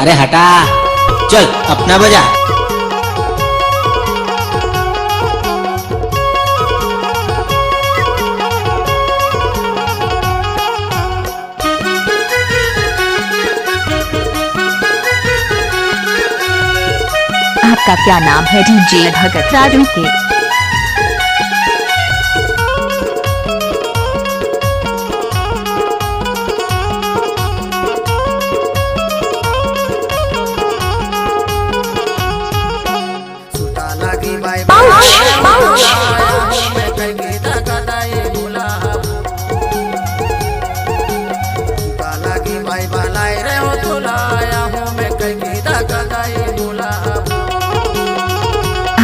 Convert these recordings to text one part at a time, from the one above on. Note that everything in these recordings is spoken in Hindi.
अरे हटा, चल अपना बजा। आपका क्या नाम है? डीजे भगत राजू के।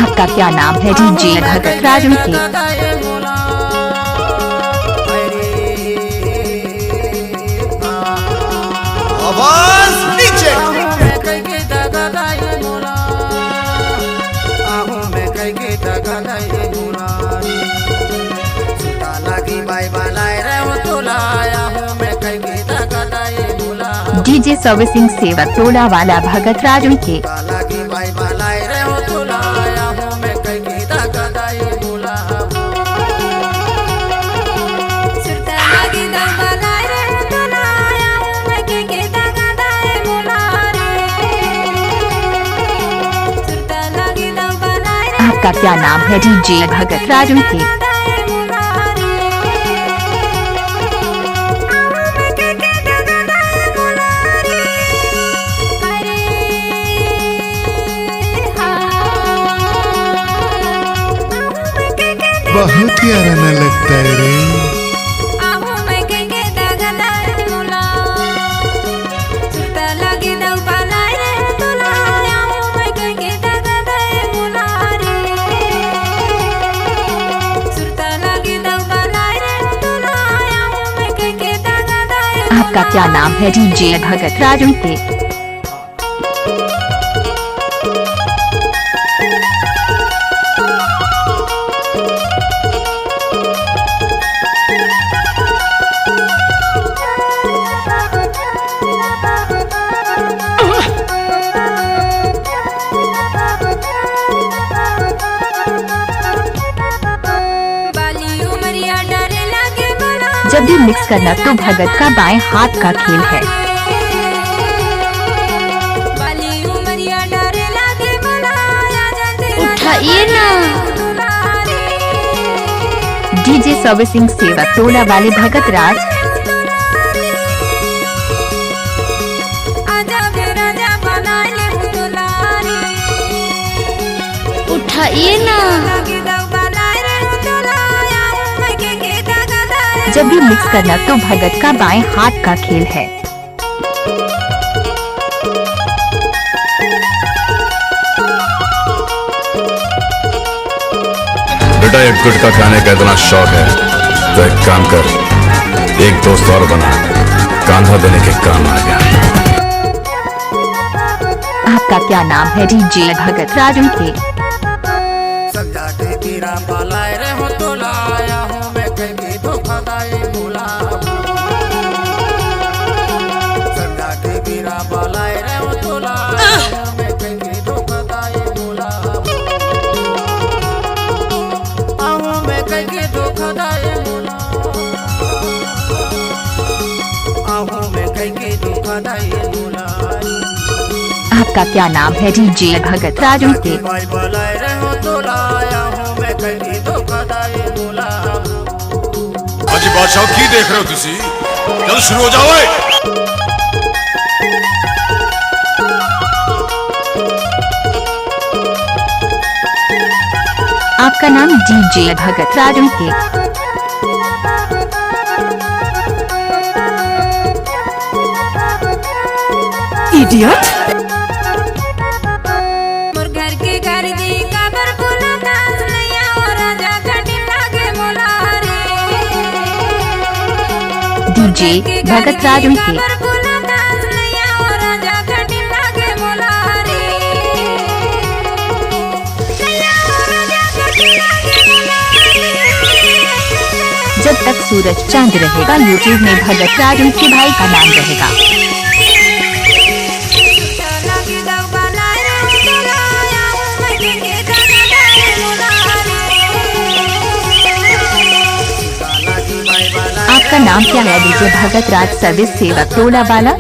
आपका क्या नाम है? डीजे भगत राजू के। आवाज नीचे। डीजे सर्विसिंग सेवा टोला वाला भगत राजू के। आपका क्या नाम है? डीजे भगत राजू के। बहुत प्यारा न लगता है रे। आपका क्या नाम है? डीजे भगत राजू के। जब भी मिक्स करना तो भगत का बाएं हाथ का खेल है। उठाइए ना। डीजे सर्विसिंग सेवा टोला वाले भगत राज। उठाइए ना। जब भी मिक्स करना तो भगत का बाएं हाथ का खेल है। बेटा एक गुटखा खाने का इतना शौक है तो एक काम कर, एक दोस्त और बना, कांधा देने के काम आ गया। आपका क्या नाम है? डीजे भगत राजू के। आपका क्या नाम है? डीजे भगत राजू के। हाजी बादशाह की देख रहे हो तुसी? चलो शुरू हो जाओ। आपका नाम डीजे भगत राजू के। इडियट। डीजे भगत राजू के। जब तक सूरज चांद रहेगा यूट्यूब में भगत राजू के भाई का नाम रहेगा। नाम क्या है? डीजे भगत राज सर्विस सेवक टोला वाला।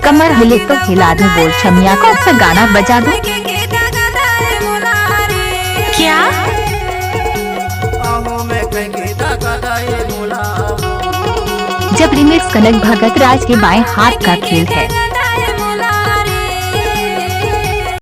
कमर हिले तो हिला दूं, बोल छमिया को सा गाना बजा दूं। क्या? जब रिमिक्स कनक भगत राज के बाएं हाथ का खेल है।